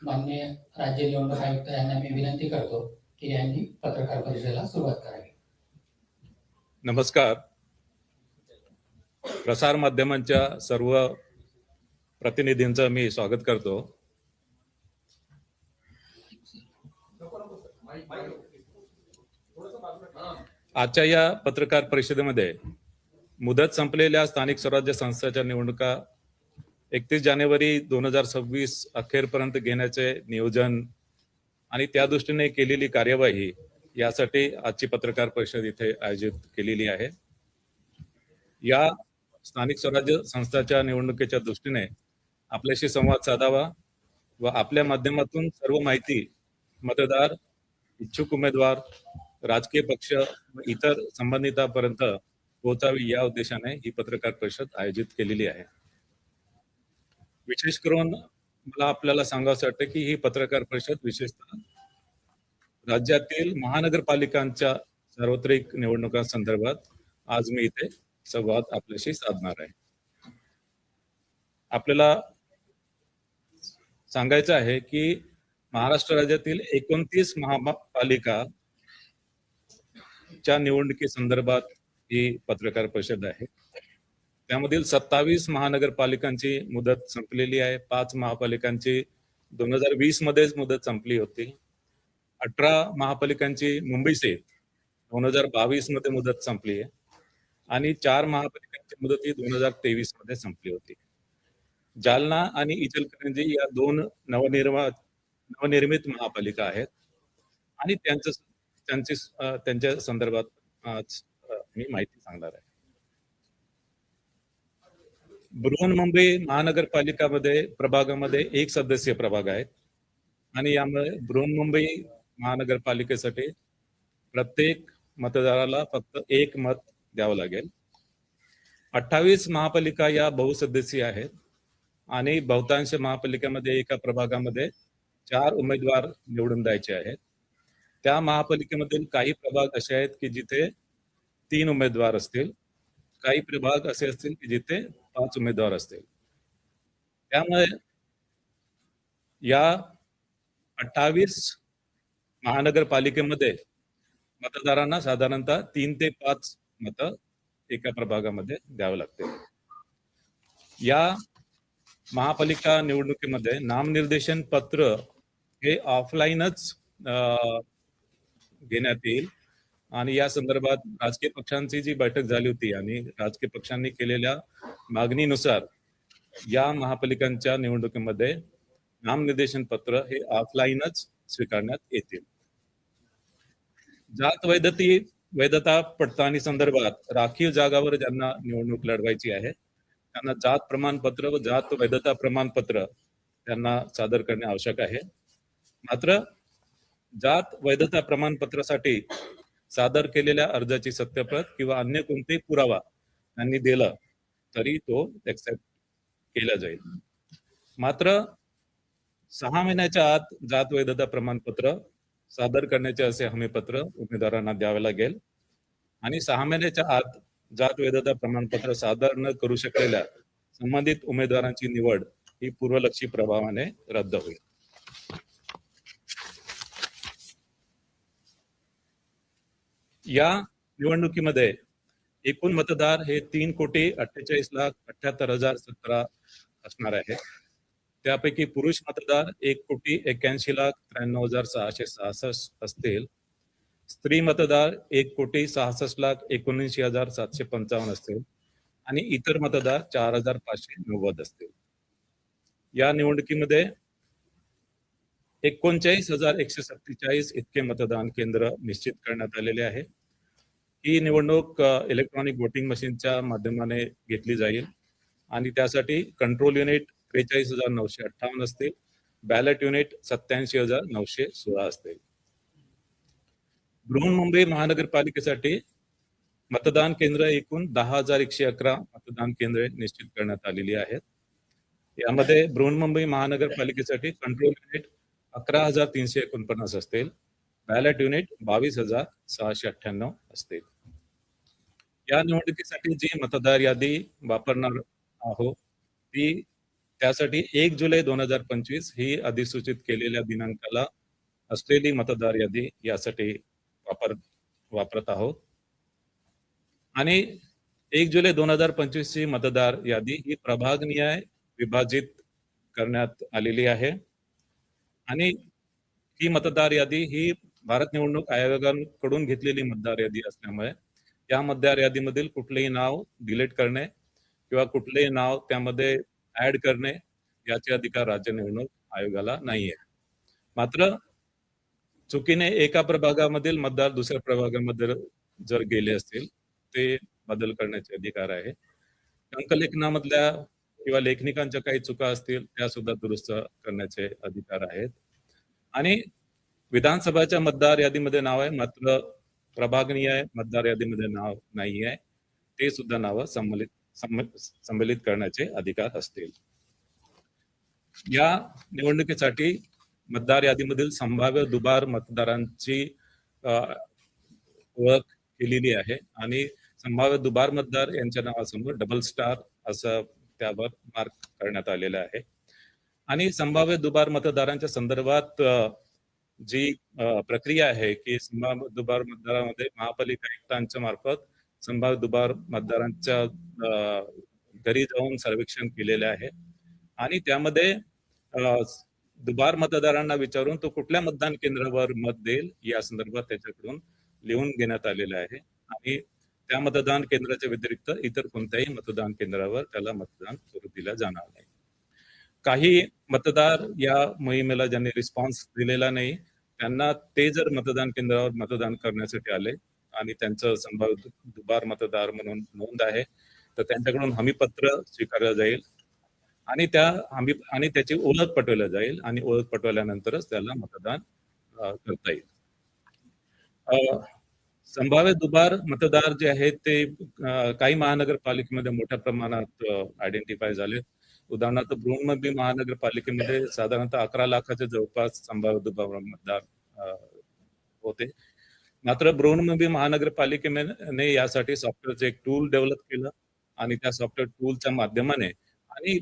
माननीय राज्य निवडणूक आयुक्त यांना मी विनंती करतो की यांनी पत्रकार परिषदेला सुरुवात करावी. नमस्कार. प्रसार माध्यमांच्या सर्व प्रतिनिधींचं मी स्वागत करतो. आजच्या या पत्रकार परिषदेमध्ये मुदत संपलेल्या स्थानिक स्वराज्य संस्थांच्या निवडणुका 31 जानेवारी 2026 अखेरपर्यंत घेण्याचे नियोजन आणि त्या दृष्टीने केलेली कार्यवाही यासाठी आजची पत्रकार परिषद इथे आयोजित केलेली आहे. या स्थानिक स्वराज्य संस्थांच्या निवडणुकीच्या दृष्टीने आपल्याशी संवाद साधावा व आपल्या माध्यमातून सर्व माहिती मतदार, इच्छुक उमेदवार, राजकीय पक्ष व इतर संबंधितांपर्यंत पोहोचावी या उद्देशाने ही पत्रकार परिषद आयोजित केलेली आहे. विशेष करून मला आपल्याला सांगावंसं वाटतं की ही पत्रकार परिषद विशेषतः राज्यातील महानगरपालिकांच्या सार्वत्रिक निवडणुकांसंदर्भात आज मी इथे संवाद आपल्याशी साधणार आहे. आपल्याला सांगायचं आहे की महाराष्ट्र राज्यातील 29 महापालिका च्या निवडणुकी संदर्भात ही पत्रकार परिषद आहे. त्यामधील 27 महानगरपालिकांची मुदत संपलेली आहे. 5 महापालिकांची 2020 मध्येच मुदत संपली होती. 18 महापालिकांची मुंबई सहित 2022 मध्ये मुदत संपली आहे आणि 4 महापालिकांची मुदत ही 2023 मध्ये संपली होती. जालना आणि इचलकरंजी या 2 नवनिर्मित महापालिका आहेत आणि त्यांच्या संदर्भात आज मी माहिती सांगणार आहे. बृहन्मुंबई महानगरपालिकामध्ये प्रभागामध्ये 1 सदस्यीय प्रभाग आहेत आणि यामुळे बृहन्मुंबई महानगरपालिकेसाठी प्रत्येक मतदाराला फक्त 1 मत द्यावं लागेल. 28 महापालिका या बहुसदस्यीय आहेत आणि बहुतांश महापालिकेमध्ये एका प्रभागामध्ये 4 उमेदवार निवडून द्यायचे आहेत. त्या महापालिकेमधील काही प्रभाग असे आहेत की जिथे 3 उमेदवार असतील, काही प्रभाग असे असतील की जिथे 5 उमेदवार असतील. त्यामुळे या 28 महानगरपालिकेमध्ये मतदारांना साधारणतः 3 ते 5 मतं एका प्रभागामध्ये द्यावे लागतील. या महापालिका निवडणुकीमध्ये नामनिर्देशन पत्र हे ऑफलाईनच घेण्यात येईल आणि या संदर्भात राजकीय पक्षांची जी बैठक झाली होती आणि राजकीय पक्षांनी केलेल्या मागणीनुसार या महापालिकांच्या निवडणुकीमध्ये नामनिर्देशन पत्र हे ऑफलाईनच स्वीकारण्यात येतील. जात वैधता पडताळणी संदर्भात राखीव जागावर ज्यांना निवडणूक लढवायची आहे त्यांना जात प्रमाणपत्र व जात वैधता प्रमाणपत्र त्यांना सादर करणे आवश्यक आहे. मात्र जात वैधता प्रमाणपत्रासाठी सादर केलेल्या अर्जाची सत्यप्रत किंवा अन्य कोणतेही पुरावा त्यांनी दिला तरी तो एक्सेप्ट केला जाईल. मात्र 6 महिन्याच्या आत जात वैधता प्रमाणपत्र सादर करण्याचे असे हमीपत्र उमेदवारांना द्यावे लागेल आणि 6 महिन्याच्या आत जात वैधता प्रमाणपत्र सादर न करू शकलेल्या संबंधित उमेदवारांची निवड ही पूर्वलक्षी प्रभावाने रद्द होईल. या निवडणुकीमध्ये एकूण मतदार हे 3,48,78,017 असणार आहेत. त्यापैकी पुरुष मतदार 1,81,93,666 असतील. स्त्री मतदार 1,66,19,755 असतील आणि इतर मतदार 4,590 असतील. या निवडणुकीमध्ये 39,147 इतके मतदान केंद्र निश्चित करण्यात आलेले आहे. ही निवडणूक इलेक्ट्रॉनिक वोटिंग मशीनच्या माध्यमाने घेतली जाईल आणि त्यासाठी कंट्रोल युनिट 43,958 असतील, बॅलेट युनिट 87,916 असतील. बृहन्मुंबई महानगरपालिकेसाठी मतदान केंद्र एकूण 10,111 मतदान केंद्रे निश्चित करण्यात आलेली आहेत. यामध्ये बृहन्मुंबई महानगरपालिकेसाठी कंट्रोल युनिट 11,349 असतील, बॅलेट युनिट 22,698 असतील. या निवडणुकीसाठी जी मतदार यादी वापरणार आहोत ती त्यासाठी 1 जुलै 2025 ही अधिसूचित केलेल्या दिनांकाला असलेली मतदार यादी यासाठी वापरत आहोत. आणि 1 जुलै 2025 ची मतदार यादी ही प्रभागनिहाय विभाजित करण्यात आलेली आहे. आणि ही मतदार यादी ही भारत निवडणूक आयोगाकडून घेतलेली मतदार यादी असल्यामुळे या मतदार यादीमधील कुठलेही नाव डिलीट करणे किंवा कुठलेही नाव त्यामध्ये ऍड करणे याचे अधिकार राज्य निवडणूक आयोगाला नाहीये. मात्र चुकीने एका प्रभागामधील मतदार दुसऱ्या प्रभागामध्ये जर गेले असतील ते बदल करण्याचे अधिकार आहे. अंकलेखनामधल्या किंवा लेखनिकांच्या काही चुका असतील त्या सुद्धा दुरुस्त करण्याचे अधिकार आहेत. आणि विधानसभाच्या मतदार यादीमध्ये नाव आहे मात्र प्रभागनिहाय मतदार यादीमध्ये नाव नाही आहे, ते सुद्धा नावं संमलित करण्याचे अधिकार असतील. या निवडणुकीसाठी मतदार यादीमधील संभाव्य दुबार मतदारांची ओळख केलेली आहे आणि संभाव्य दुबार मतदार यांच्या नावासमोर डबल स्टार असं त्यावर मार्क करण्यात आलेलं आहे. आणि संभाव्य दुबार मतदारांच्या संदर्भात जी प्रक्रिया आहे की संभाव्य दुबार मतदारामध्ये महापालिका आयुक्तांच्या मार्फत संभाव्य दुबार मतदारांच्या घरी जाऊन सर्वेक्षण केलेले आहे आणि त्यामध्ये दुबार मतदारांना विचारून तो कुठल्या मतदान केंद्रावर मत देईल या संदर्भात त्याच्याकडून लिहून घेण्यात आलेलं आहे. आणि त्या मतदान केंद्राच्या व्यतिरिक्त इतर कोणत्याही मतदान केंद्रावर त्याला मतदान करू दिलं जाणार नाही. काही मतदार या मोहिमेला ज्यांनी रिस्पॉन्स दिलेला नाही त्यांना ते जर मतदान केंद्रावर मतदान करण्यासाठी आले आणि त्यांचं संभाव्य दुबार मतदार म्हणून नोंद आहे तर त्यांच्याकडून हमीपत्र स्वीकारलं जाईल आणि त्याची ओळख पटवल्या जाईल आणि ओळख पटवल्यानंतरच त्याला मतदान करता येईल. संभाव्य दुबार मतदार जे आहेत ते काही महानगरपालिकेमध्ये मोठ्या प्रमाणात आयडेंटिफाय झाले. उदाहरणार्थ बृहन्मुंबई महानगरपालिकेमध्ये साधारणतः 11 लाखाच्या जवळपास संभाव्य दुबार मतदार होते. मात्र बृहन्मुंबई महानगरपालिकेने यासाठी सॉफ्टवेअरचं एक टूल डेव्हलप केलं आणि त्या सॉफ्टवेअर टूलच्या माध्यमाने आणि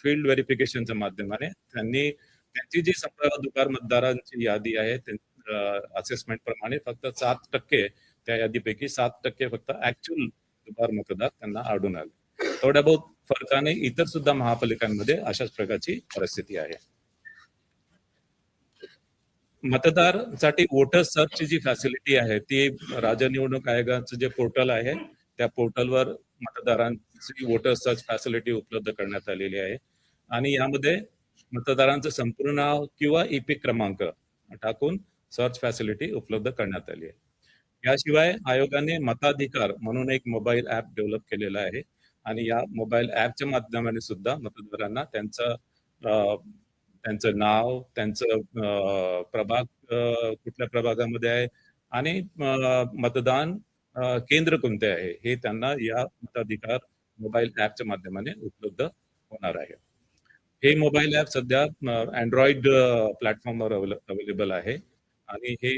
फील्ड व्हेरिफिकेशनच्या माध्यमाने त्यांची जी संभाव्य दुबार मतदारांची यादी आहे असेसमेंट प्रमाणे फक्त 7% त्या यादीपैकी 7% फक्त ऍक्च्युअल दुबार मतदार त्यांना आढळून आले. थोड्या बहुत फरकाने इतर सुद्धा महापालिकांमध्ये अशाच प्रकारची परिस्थिती आहे. मतदारांसाठी वोटर सर्चची जी फॅसिलिटी आहे ती राज्य निवडणूक आयोगाचं जे पोर्टल आहे त्या पोर्टलवर मतदारांची वोटर सर्च फॅसिलिटी उपलब्ध करण्यात आलेली आहे आणि यामध्ये मतदारांचं संपूर्ण नाव किंवा ईपिक क्रमांक टाकून सर्च फॅसिलिटी उपलब्ध करण्यात आली आहे. याशिवाय आयोगाने मताधिकार म्हणून एक मोबाईल ऍप डेव्हलप केलेला आहे आणि या मोबाईल ऍपच्या माध्यमाने सुद्धा मतदारांना त्यांचं नाव, त्यांचं प्रभाग कुठल्या प्रभागामध्ये आहे आणि मतदान केंद्र कोणते आहे हे त्यांना या मताधिकार मोबाईल ऍपच्या माध्यमाने उपलब्ध होणार आहे. हे मोबाईल ऍप सध्या अँड्रॉइड प्लॅटफॉर्मवर अवेलेबल आहे आणि हे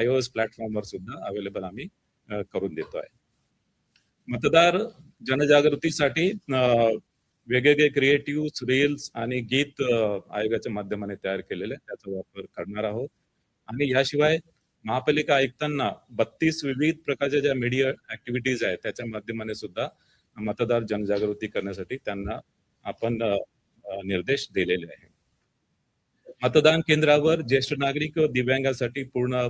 iOS प्लॅटफॉर्मवर सुद्धा अवेलेबल आम्ही करून देतो आहे. मतदार जनजागृतीसाठी वेगवेगळे क्रिएटिव्ह रील्स आणि गीत आयोगाच्या माध्यमाने तयार केलेले त्याचा वापर करणार आहोत. आणि याशिवाय महापालिका आयुक्तांना 32 विविध प्रकारच्या ज्या मीडिया ऍक्टिव्हिटीज आहेत त्याच्या माध्यमाने सुद्धा मतदार जनजागृती करण्यासाठी त्यांना आपण निर्देश दिलेले आहे. मतदान केंद्रावर ज्येष्ठ नागरिक व दिव्यांगासाठी पूर्ण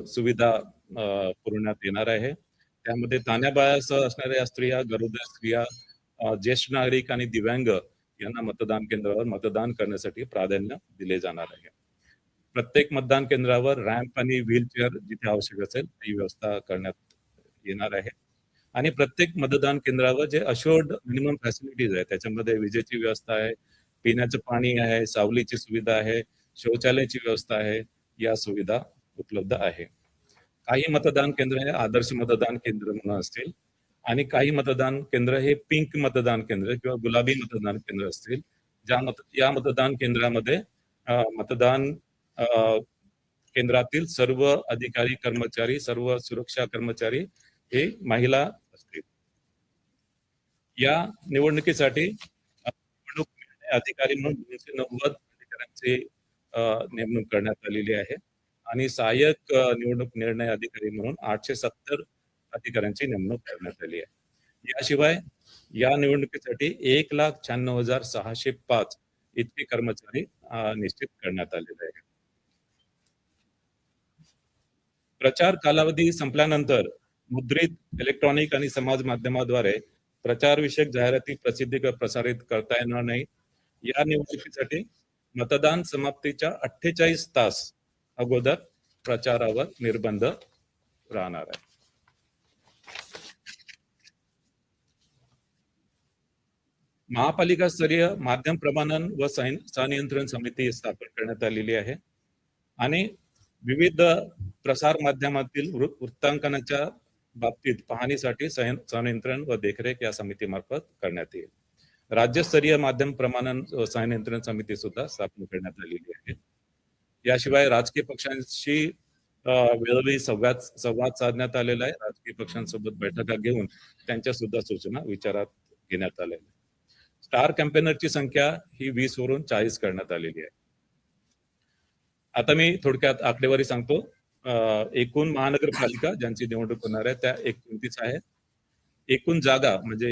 सुविधा पुरवण्यात येणार आहे. त्यामध्ये तान्याबाळासह असणाऱ्या स्त्रिया, गरोदर स्त्रिया, ज्येष्ठ नागरिक आणि दिव्यांग यांना मतदान केंद्रावर मतदान करण्यासाठी प्राधान्य दिले जाणार आहे. प्रत्येक मतदान केंद्रावर रॅम्प आणि व्हीलचेअर जिथे आवश्यक असेल ती व्यवस्था करण्यात येणार आहे. आणि प्रत्येक मतदान केंद्रावर जे अशोर्ड मिनिमम फॅसिलिटीज आहे त्याच्यामध्ये विजेची व्यवस्था आहे, पिण्याचं पाणी आहे, सावलीची सुविधा आहे, शौचालयाची व्यवस्था आहे, या सुविधा उपलब्ध आहे. काही मतदान केंद्र हे आदर्श मतदान केंद्र म्हणून असतील आणि काही मतदान केंद्र हे पिंक मतदान केंद्र किंवा गुलाबी मतदान केंद्र असतील. या मतदान केंद्रामध्ये मतदान केंद्रातील सर्व अधिकारी कर्मचारी, सर्व सुरक्षा कर्मचारी हे महिला असतील. या निवडणुकीसाठी अधिकारी म्हणून 290 अधिकाऱ्यांची नेमणूक करण्यात आलेली आहे आणि सहाय्यक निवडणूक निर्णय अधिकारी म्हणून 870 अधिकाऱ्यांची नेमणूक करण्यात आली आहे. याशिवाय या निवडणुकीसाठी 1,96,605 इतके कर्मचारी निश्चित करण्यात आलेले आहेत. प्रचार कालावधी संपल्यानंतर मुद्रित, इलेक्ट्रॉनिक आणि समाज माध्यमाद्वारे प्रचारविषयक जाहिराती प्रसारित करता येणार नाही. या निवडणुकीसाठी मतदान समाप्तीच्या 48 तास अगोदर प्रचारावर निर्बंध राहणार आहे. महापालिका स्तरीय माध्यम प्रमाणन व संनियंत्रण समिती स्थापन करण्यात आलेली आहे आणि विविध प्रसार माध्यमातील वृत्तांकनाच्या बाबतीत पाहणीसाठी संनियंत्रण व देखरेख या समितीमार्फत करण्यात येईल. राज्यस्तरीय माध्यम प्रमाणन व संनियंत्रण समिती सुद्धा स्थापन करण्यात आलेली आहे. याशिवाय राजकीय पक्षांशी वेळोवेळी संवाद साधण्यात आलेला आहे. राजकीय पक्षांसोबत बैठका घेऊन त्यांच्या सुद्धा सूचना विचारात घेण्यात आलेल्या. स्टार कॅम्पेनरची संख्या ही 20 वरून 40 करण्यात आलेली आहे. आता मी थोडक्यात आकडेवारी सांगतो. एकूण महानगरपालिका ज्यांची निवडणूक होणार आहे त्या 29 आहेत. एकूण जागा म्हणजे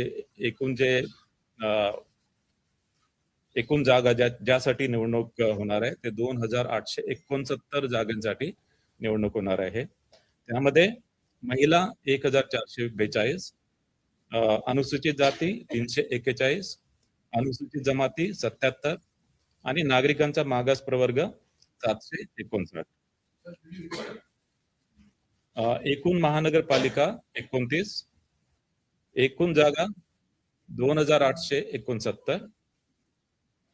एकूण जागा ज्यासाठी निवडणूक होणार आहे ते 2,869 जागांसाठी निवडणूक होणार आहे. त्यामध्ये महिला 1,442, अनुसूचित जाती 341, अनुसूचित जमाती 77 आणि नागरिकांचा मागास प्रवर्ग 759. एकूण महानगरपालिका 29, एकूण जागा 2,869,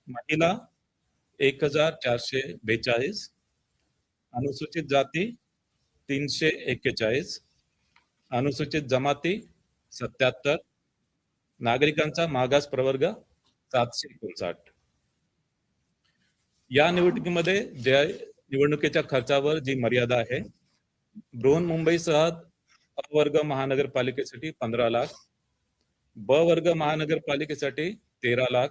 महिला 1,442, अनुसूचित जाती 341, अनुसूचित जमाती 77, नागरिकांचा मागास प्रवर्ग 759. या निवडणुकीमध्ये ज्या निवडणुकीच्या खर्चावर जी मर्यादा आहे, बृहन्मुंबईसह अ वर्ग महानगरपालिकेसाठी 15 लाख, ब वर्ग महानगरपालिकेसाठी 13 लाख,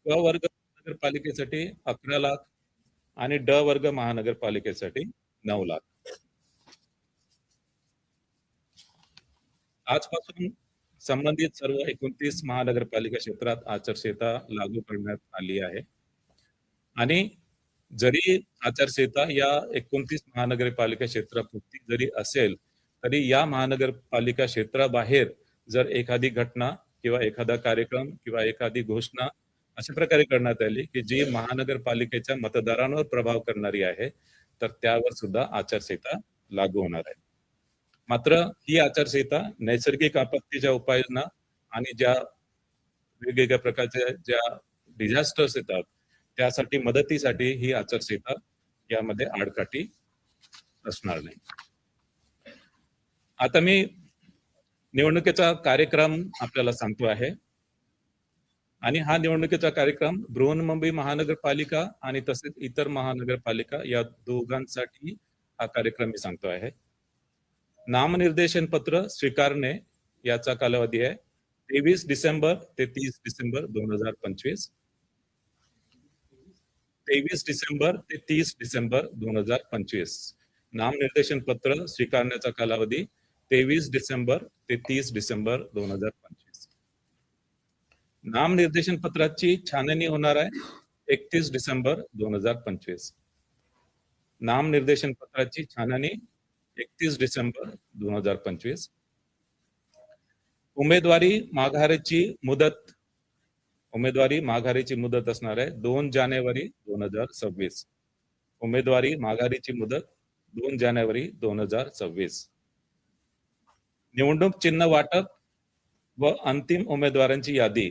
क वर्ग महानगरपालिकेसाठी 11 लाख आणि ड वर्ग महानगरपालिकेसाठी 9 लाख. आजपासून संबंधित सर्व 29 महानगरपालिका क्षेत्रात आचारसंहिता लागू करण्यात आली आहे आणि जरी आचारसंहिता या 29 महानगरपालिका क्षेत्रापुरती जरी असेल तरी या महानगरपालिका क्षेत्राबाहेर जर एखादी घटना किंवा एखादा कार्यक्रम किंवा एखादी घोषणा अशा प्रकारे करण्यात आली की जी महानगरपालिकेच्या मतदारांवर प्रभाव करणारी आहे तर त्यावर सुद्धा आचारसंहिता लागू होणार आहे. मात्र ही आचारसंहिता नैसर्गिक आपत्तीच्या उपाययोजना आणि ज्या वेगवेगळ्या प्रकारच्या ज्या डिझास्टर्स येतात त्यासाठी मदतीसाठी ही आचारसंहिता यामध्ये आडकाठी असणार नाही. आता मी निवडणुकीचा कार्यक्रम आपल्याला सांगतो आहे आणि हा निवडणुकीचा कार्यक्रम बृहन्मुंबई महानगरपालिका आणि तसेच इतर महानगरपालिका या दोघांसाठी हा कार्यक्रम मी सांगतो आहे. नामनिर्देशन पत्र स्वीकारणे याचा कालावधी आहे 23 डिसेंबर ते 30 डिसेंबर 2025. 23 डिसेंबर ते 30 डिसेंबर 2025. नामनिर्देशन पत्र स्वीकारण्याचा कालावधी 23 डिसेंबर ते 30 डिसेंबर 2025. नामनिर्देशन पत्राची छाननी होणार आहे 31 डिसेंबर 2025. नामनिर्देशन पत्राची छाननी 31 डिसेंबर 2025. उमेदवारी माघारीची मुदत असणार आहे 2 जानेवारी 2026. उमेदवारी माघारीची मुदत 2 जानेवारी 2026. निवडणूक चिन्ह वाटप व अंतिम उमेदवारांची यादी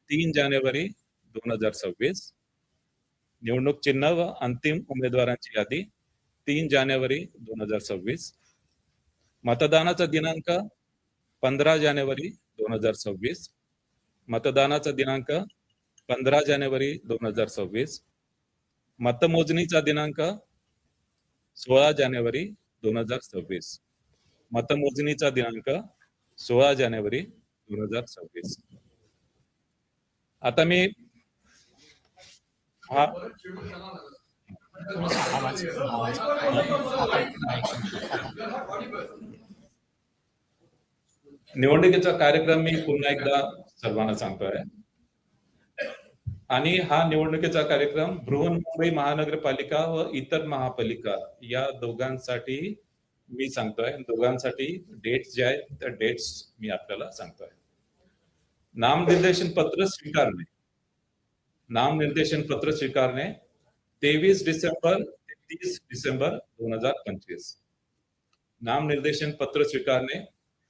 3 जानेवारी 2026. निवडणूक चिन्ह व अंतिम उमेदवारांची यादी 3 जानेवारी 2026. मतदानाचा दिनांक 15 जानेवारी 2026. मतदानाचा दिनांक 15 जानेवारी 2026. मतमोजणीचा दिनांक 16 जानेवारी 2026. मतमोजणीचा दिनांक 16 जानेवारी 2026. आता मी हा थोडासा आवाज आपण निवडणुकीचा कार्यक्रम मी पुन्हा एकदा सर्वांना सांगतोय आणि हा निवडणुकीचा कार्यक्रम बृहन्मुंबई महानगरपालिका व इतर महापालिका या दोघांसाठी मी सांगतोय. दोघांसाठी डेट्स जे आहेत त्या डेट्स मी आपल्याला सांगतोय. नामनिर्देशन पत्र स्वीकारणे 23 डिसेंबर ते 30 डिसेंबर 2025. नामनिर्देशन पत्र स्वीकारणे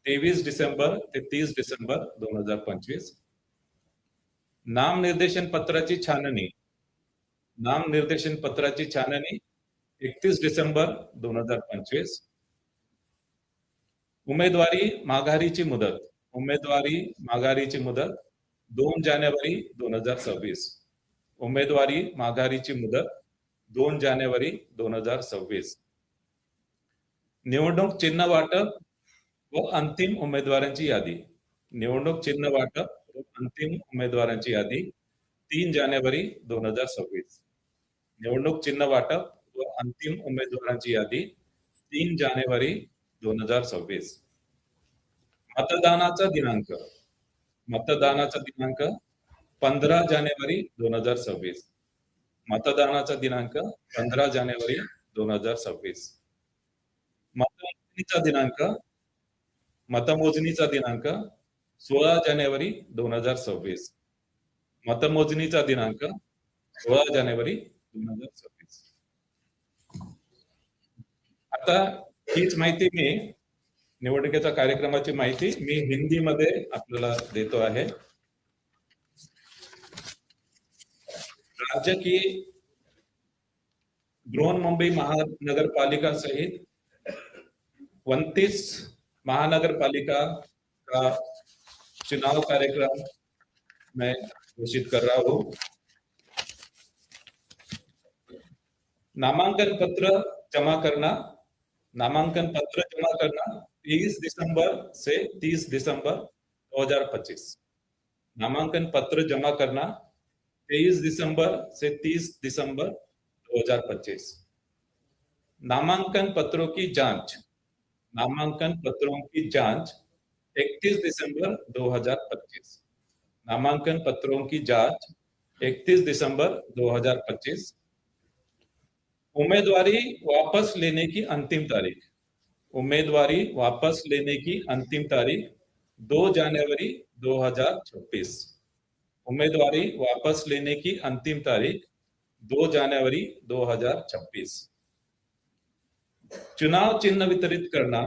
23 डिसेंबर ते 30 डिसेंबर 2025. नामनिर्देशन पत्राची छाननी 31 डिसेंबर 2025. उमेदवारी माघारीची मुदत 2 जानेवारी 2026. उमेदवारी माघारीची मुदत 2 जानेवारी 2026. निवडणूक चिन्ह वाटप व अंतिम उमेदवारांची यादी 3 जानेवारी 2026. निवडणूक चिन्ह वाटप व अंतिम उमेदवारांची यादी 3 जानेवारी 2026. मतदानाचा दिनांक 15 जानेवारी 2026. मतदानाचा दिनांक 15 जानेवारी 2026. मतमोजणीचा दिनांक 16 जानेवारी 2026. मतमोजणीचा दिनांक 16 जानेवारी 2026. आता हीच माहिती मी निवडणुकीच्या कार्यक्रमाची माहिती मी हिंदीमध्ये आपल्याला देतो आहे. राज्य की बृहन्मुंबई महानगरपालिका सहित 29 महानगरपालिका का चुनाव कार्यक्रम मैं घोषित कर रहा हूं. नामांकन पत्र जमा करना 23 दिसंबर से 30 दिसंबर 2025. नामांकन पत्र जमा करना 23 दिसंबर से 30 दिसंबर 2025. नामांकन पत्रों की जांच 31 दिसंबर 2025. नामांकन पत्रों की जांच 31 दिसंबर 2025. उम्मीदवारी वापस लेने की अंतिम तारीख 2 जनवरी 2026. उम्मीदवारी वापस लेने की अंतिम तारीख 2 जनवरी 2026. चुनाव चिन्ह वितरित करना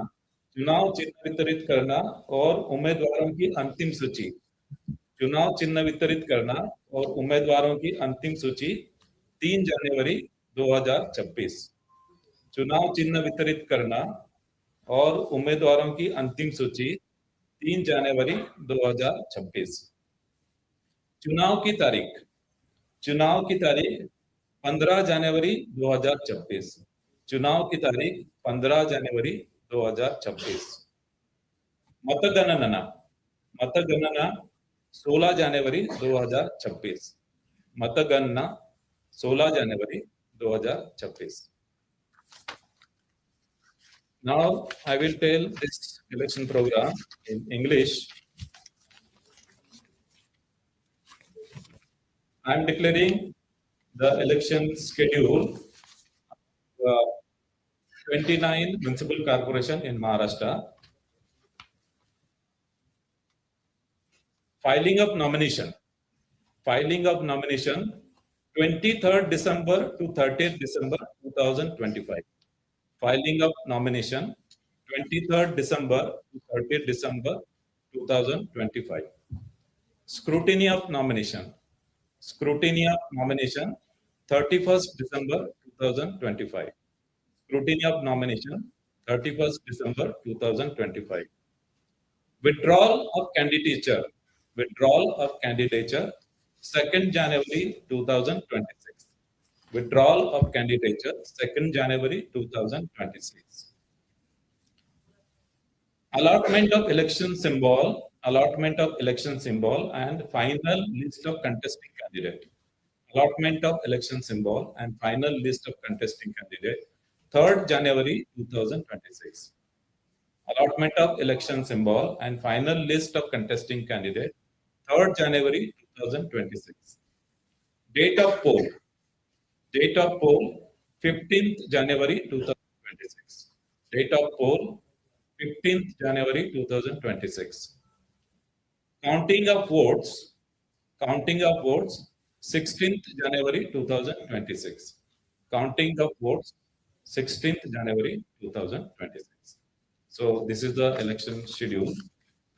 और उम्मीदवारों की अंतिम सूची 3 जनवरी 2026. चुनाव चिन्ह वितरित करना और उम्मीदवारों की अंतिम सूची 3 जनवरी 2026. चुनाव की तारीख 15 जनवरी 2026. चुनाव की तारीख 15 जनवरी 2026. मतगणना 16 जनवरी 2026. मतगणना 16 January 2026. Now I will tell this election program in English. I am declaring the election schedule 29 municipal corporation in Maharashtra. Filing of nomination 23rd December to 30th December 2025. Filing of nomination 23rd December to 30th December 2025. Scrutiny of nomination 31st December 2025. Scrutiny of nomination 31st December 2025. Withdrawal of candidature 2nd January 2026. Withdrawal of candidature 2nd January 2026. Allotment of election symbol allotment of election symbol and final list of contesting candidate. Allotment of election symbol and final list of contesting candidate, 3rd January 2026. Allotment of election symbol and final list of contesting candidate, 3rd January 2026. Date of poll. Date of poll, 15th January 2026. Date of poll, 15th January 2026. Counting of votes. Counting of votes, 16th January 2026. Counting of votes, 16th January 2026. So this is the election schedule.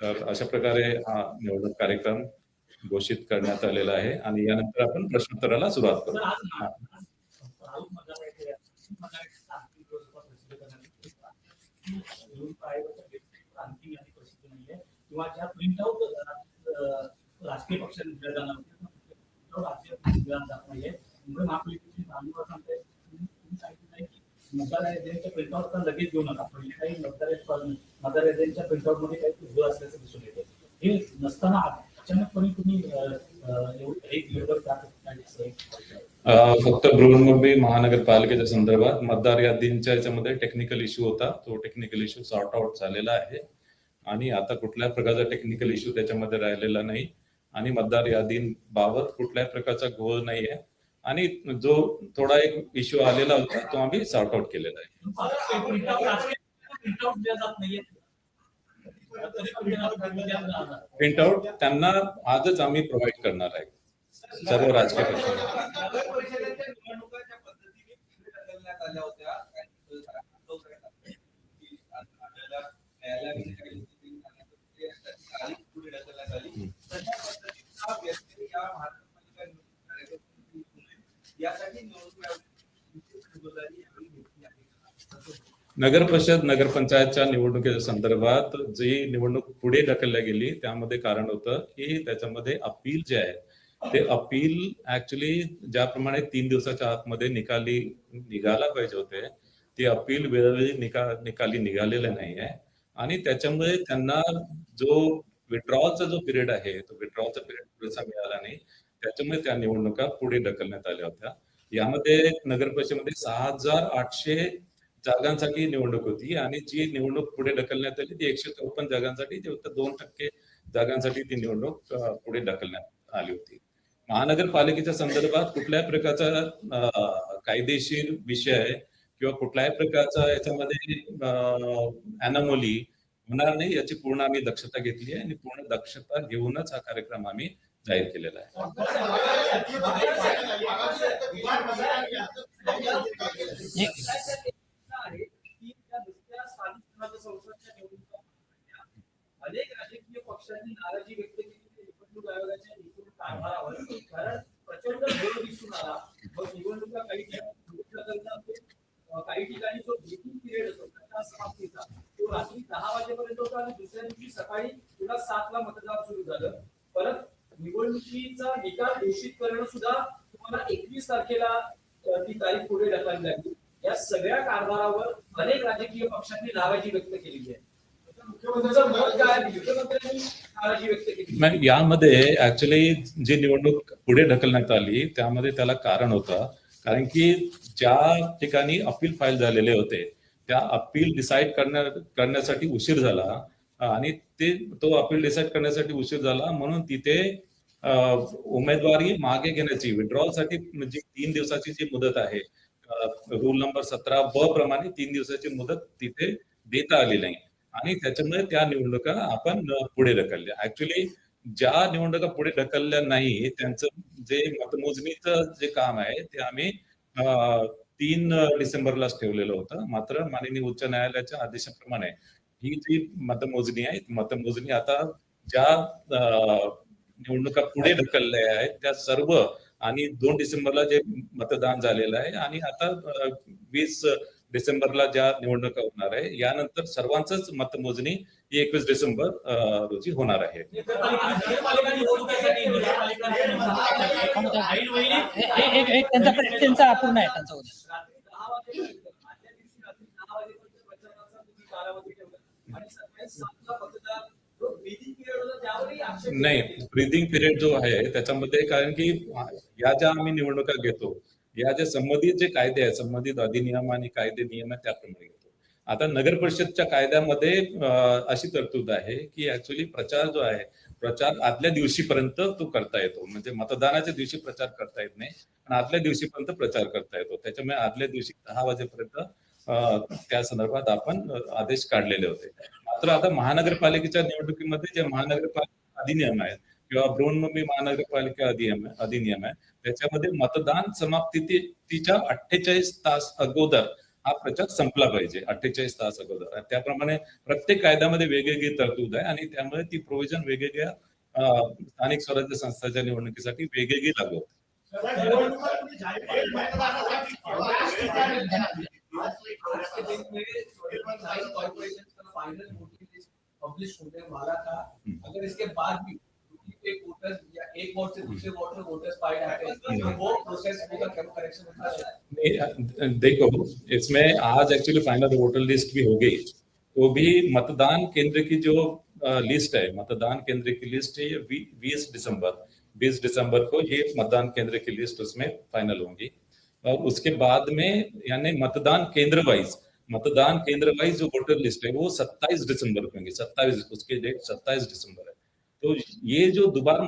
तर अशा प्रकारे हा निवडणूक कार्यक्रम घोषित करण्यात आलेला आहे आणि यानंतर आपण प्रश्नोत्तराला सुरुवात करू. हा. किंवा ज्या प्रिंटआउट राजकीय पक्षाने दिल्या जाणार होत्या राज्य दिला जात नाहीये. मुंबई महापालिकेची जाणीव सांगते तुम्ही सांगितलं नाही की मतदार याद्यांच्या प्रिंटआउट तर लगेच घेऊ नका. पहिले काही मतदार याद्यांच्या प्रिंटआउट मध्ये काही उद्योग असल्याचं दिसून येते. हे नसताना अचानकपणे तुम्ही एक निर्भर फक्त बृहन्मुंबई महानगरपालिकेच्या संदर्भात मतदार यादींच्या याच्यामध्ये टेक्निकल इश्यू होता. तो टेक्निकल इश्यू सॉर्ट आउट झालेला आहे आणि आता कुठल्याही प्रकारचा टेक्निकल इश्यू त्याच्यामध्ये राहिलेला नाही आणि मतदार यादींबाबत कुठल्याही प्रकारचा घोळ नाही आहे आणि जो थोडा एक इश्यू आलेला होता तो आम्ही सॉर्ट आउट केलेला आहे. प्रिंटआउट त्यांना आजच आम्ही प्रोव्हाइड करणार आहे सर्व राजकीय पक्षांना. नगर परिषद नगरपंचायतच्या निवडणुकीच्या संदर्भात जी निवडणूक पुढे ढकलल्या गेली त्यामध्ये कारण होतं की त्याच्यामध्ये अपील जे आहे ते अपील ऍक्च्युली ज्याप्रमाणे 3 दिवसाच्या आतमध्ये निघाला पाहिजे होते ते अपील वेळोवेळी निकाली निघालेले नाही आहे आणि त्याच्यामुळे त्यांना जो विड्रॉलचा जो पिरियड आहे तो विड्रॉलचा पिरियड पुरेसा मिळाला नाही. त्याच्यामुळे त्या निवडणुका पुढे ढकलण्यात आल्या होत्या. यामध्ये नगर परिषदेमध्ये 6,800 जागांसाठी निवडणूक होती आणि जी निवडणूक पुढे ढकलण्यात आली ती 154 जागांसाठी, ते फक्त 2% जागांसाठी ती निवडणूक पुढे ढकलण्यात आली होती. महानगरपालिकेच्या संदर्भात कुठल्याही प्रकारचा कायदेशीर विषय किंवा कुठल्याही प्रकारचा याच्यामध्ये अॅनोमली होणार नाही याची पूर्ण आम्ही दक्षता घेतली आहे आणि पूर्ण दक्षता घेऊनच हा कार्यक्रम आम्ही जाहीर केलेला आहे. अनेक राजकीय पक्षांनी नाराजी व्यक्त केली निवडणूक आयोगाच्या एकूण कारभारावर, कारण प्रचंड भर दिसून आला. मग निवडणुका काही ठिकाणी जो वेटिंग पिरियड असतो त्याचा समाप्तीचा तो रात्री 10 वाजेपर्यंत होता आणि दुसऱ्या दिवशी सकाळी पुन्हा 7 ला मतदान सुरू झालं. परत निवडणुकीचा निकाल घोषित करणं सुद्धा तुम्हाला 21 तारखेला ती तारीख पुढे ढकलली लागली. या सगळ्या कारभारावर अनेक राजकीय पक्षांनी नाराजी व्यक्त केलेली आहे. यामध्ये ऍक्च्युली जी निवडणूक पुढे ढकलण्यात आली त्यामध्ये त्याला कारण होतं, कारण की ज्या ठिकाणी अपील फाईल झालेले होते त्या अपील डिसाईड करण्यासाठी उशीर झाला आणि तो अपील डिसाईड करण्यासाठी उशीर झाला म्हणून तिथे उमेदवारी मागे घेण्याची विड्रॉलसाठी म्हणजे 3 दिवसाची जी मुदत आहे रूल नंबर 17(ब) प्रमाणे 3 दिवसाची मुदत तिथे देता आली नाही आणि त्याच्यामुळे त्या निवडणुका आपण पुढे ढकलल्या. ऍक्च्युली ज्या निवडणुका पुढे ढकलल्या नाही त्यांचं जे मतमोजणीचं जे काम आहे ते आम्ही 3 डिसेंबरलाच ठेवलेलं होतं. मात्र माननीय उच्च न्यायालयाच्या आदेशाप्रमाणे ही जी मतमोजणी आहे मतमोजणी आता ज्या निवडणुका पुढे ढकलल्या आहेत त्या सर्व आणि 2 डिसेंबरला जे मतदान झालेलं आहे आणि आता 20 डिसेंबरला ज्या निवडणुका होणार आहे यानंतर सर्वांचंच मतमोजणी ही 21 डिसेंबर रोजी होणार आहे. त्यांचा अपूर्ण आहे त्यांचा नाही, ब्रीदिंग पिरियड जो आहे त्याच्यामध्ये, कारण की या ज्या आम्ही निवडणुका घेतो, या ज्या संबंधित जे कायदे आहेत, संबंधित अधिनियम आणि कायदे नियम आहेत त्याप्रमाणे घेतो. आता नगर परिषदच्या कायद्यामध्ये अशी तरतूद आहे की ऍक्च्युली प्रचार जो आहे, प्रचार आदल्या दिवशीपर्यंत तो करता येतो. म्हणजे मतदानाच्या दिवशी प्रचार करता येत नाही, पण आदल्या दिवशीपर्यंत प्रचार करता येतो. त्याच्यामुळे आदल्या दिवशी 10 वाजेपर्यंत त्या संदर्भात आपण आदेश काढलेले होते. मात्र आता महानगरपालिकेच्या निवडणुकीमध्ये जे महानगरपालिका अधिनियम आहे किंवा बृहन्मुंबई महानगरपालिका अधिनियम आहे, त्याच्यामध्ये मतदान समाप्तीच्या 48 तास अगोदर हा प्रचार संपला पाहिजे, 48 तास अगोदर. त्याप्रमाणे प्रत्येक कायद्यामध्ये वेगवेगळी तरतूद आहे आणि त्यामुळे ती प्रोव्हिजन वेगवेगळ्या स्थानिक स्वराज्य संस्थांच्या निवडणुकीसाठी वेगवेगळी लागू होते. पब्लिश होने वाला था, अगर इसके बाद भी एक वोटर या एक वोट से दूसरे वोटर्स पाए जाते हैं तो वो प्रोसेस होगा, क्या करेक्शन होगा? देखो, इसमें आज एक्चुअली फाइनल वोटर लिस्ट भी हो गई, तो भी मतदान केंद्र की जो लिस्ट है, मतदान केंद्र की लिस्ट है, ये 20 दिसंबर को ये मतदान केंद्र की लिस्ट उसमें फाइनल होंगी। और उसके बाद में यानी मतदान केंद्र वाइज जो वोटर लिस्ट है वो 27 दिसंबर को होंगी। 27 उसकी डेट 27 दिसंबर है। तो ये जो दुबार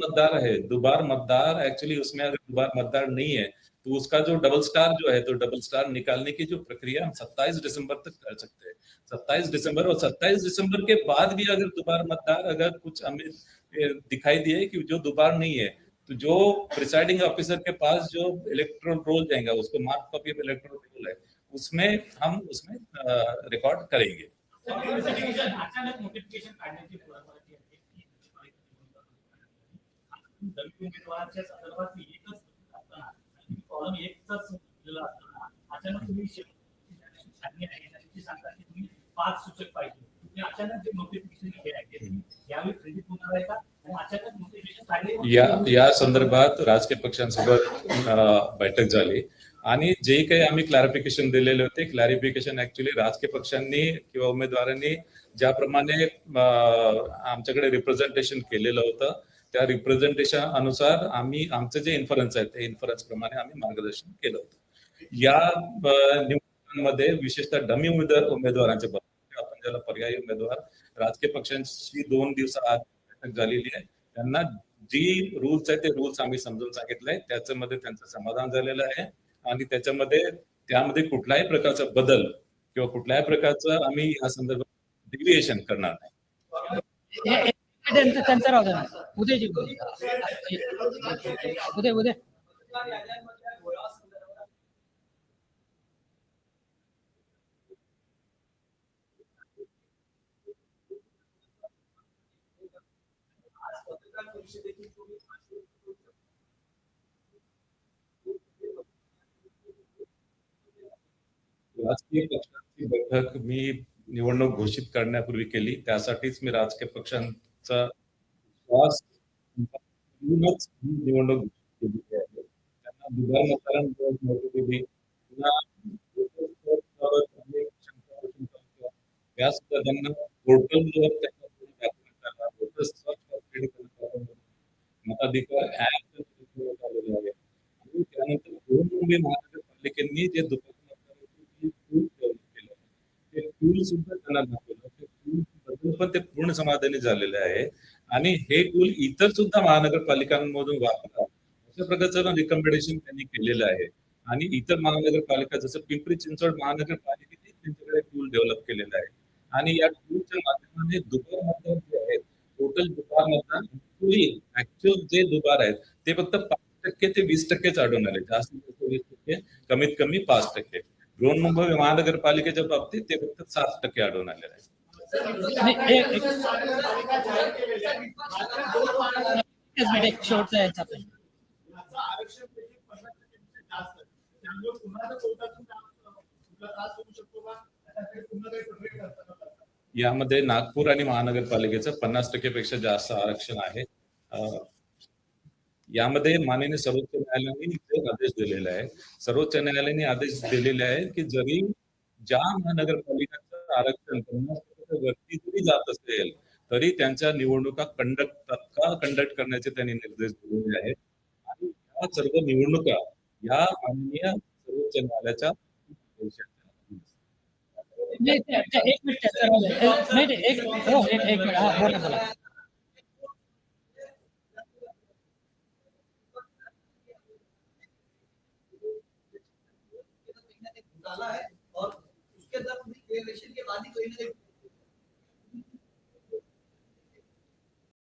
मतदार एक्चुअली उसमें अगर दुबार मतदार नहीं है तो उसका जो डबल स्टार जो है, तो डबल स्टार निकालने की जो प्रक्रिया हम 27 दिसंबर तक कर सकते हैं। 27 दिसंबर और 27 दिसंबर के बाद भी अगर दुबार मतदार अगर कुछ हमें दिखाई दिए कि जो दुबार नहीं है, तो जो प्रिसाइडिंग ऑफिसर के पास जो इलेक्टोरल रोल जाएगा, उसको mark copy of electoral roll है, उसमें हम उसमें रिकॉर्ड करेंगे। अचानक नोटिफिकेशन काढण्याची परवानगी आहे. दलित उमेदवाराच्या संदर्भात एकच असताना कॉलम एकच दिलेला असताना अचानक तुम्ही छाननी आहे त्याची सांगता की तुम्ही 5 सूचक पाहिजे. तुम्ही अचानक जे नोटिफिकेशन केले यावेळी क्रेडिट होणार आहे का? आणि अचानक नोटिफिकेशन काढले या संदर्भात राजकीय पक्षांसोबत बैठक झाली आणि जे काही आम्ही क्लॅरिफिकेशन दिलेले होते, क्लॅरिफिकेशन ऍक्च्युली राजकीय पक्षांनी किंवा उमेदवारांनी ज्याप्रमाणे आमच्याकडे रिप्रेझेंटेशन केलेलं होतं, त्या रिप्रेझेंटेशन अनुसार आम्ही आमचं जे इन्फरन्स आहे ते इन्फरन्स प्रमाणे आम्ही मार्गदर्शन केलं होतं. या निवडणुकांमध्ये विशेषतः डमी उमेदवारांच्या बाबतीत आपण ज्याला पर्यायी उमेदवार, राजकीय पक्षांची 2 दिवसाआधी बैठक झालेली आहे. त्यांना जी रूल्स आहे ते रूल्स आम्ही समजून सांगितलंय, त्याच्यामध्ये त्यांचं समाधान झालेलं आहे आणि त्यामध्ये कुठल्याही प्रकारचा बदल किंवा कुठल्याही प्रकारचं आम्ही या संदर्भात डिव्हिएशन करणार नाही. त्यांचा राहू द्या. उद्या राजकीय पक्षांची बैठक मी निवडणूक घोषित करण्यापूर्वी केली, त्यासाठीच मी राजकीय पक्षांचा विश्वास घेऊनच निवडणूक घोषित केली आहे. त्यांना दुबार मतदारांची दिली, त्यांना पोर्टलवर मताधिकार ऍप आलेले आहे आणि त्यानंतर बृहन्मुंबई महानगरपालिकेने जे दुबार टूल सुद्धा त्यांना दाखवलं, ते टूल बद्दल पण ते पूर्ण समाधानी झालेले आहे आणि हे टूल इतर सुद्धा महानगरपालिकांमधून वापरा अशा प्रकारचं रिकमेंडेशन त्यांनी केलेलं आहे. आणि इतर महानगरपालिका जसं पिंपरी चिंचवड महानगरपालिकेने त्यांच्याकडे टूल डेव्हलप केलेला आहे आणि या टूलच्या माध्यमाने दुबार मतदार जे आहेत, टोटल दुबार मतदार ऍक्च्युअल जे दुबार आहेत ते फक्त 5% ते 20% आढळून आले. जास्तीत जास्त 20%, कमीत कमी 5%. बृहन्मुंबई महानगरपालिकेच्या बाबतीत ते फक्त 7% आढळून आलेलं आहे. शेवटचा यायचा यामध्ये नागपूर आणि महानगरपालिकेचं 50% पेक्षा जास्त आरक्षण आहे. यामध्ये माननीय सर्वोच्च न्यायालयाने जे आदेश दिलेले आहे, सर्वोच्च न्यायालयाने आदेश दिलेले आहे की जरी ज्या महानगरपालिकांचं आरक्षण 50% वरती जरी जात असेल तरी त्यांच्या निवडणुका तत्काळ कंडक्ट करण्याचे त्यांनी निर्देश दिलेले आहेत आणि या सर्व निवडणुका या माननीय सर्वोच्च न्यायालयाच्या नाही, एक मिनिट त्याचं राहू द्या. नाही एक मिनिट हा बोला बोला. घोटाला है और उसके अंदर क्लियरेशन के बाद ही कोई ना कोई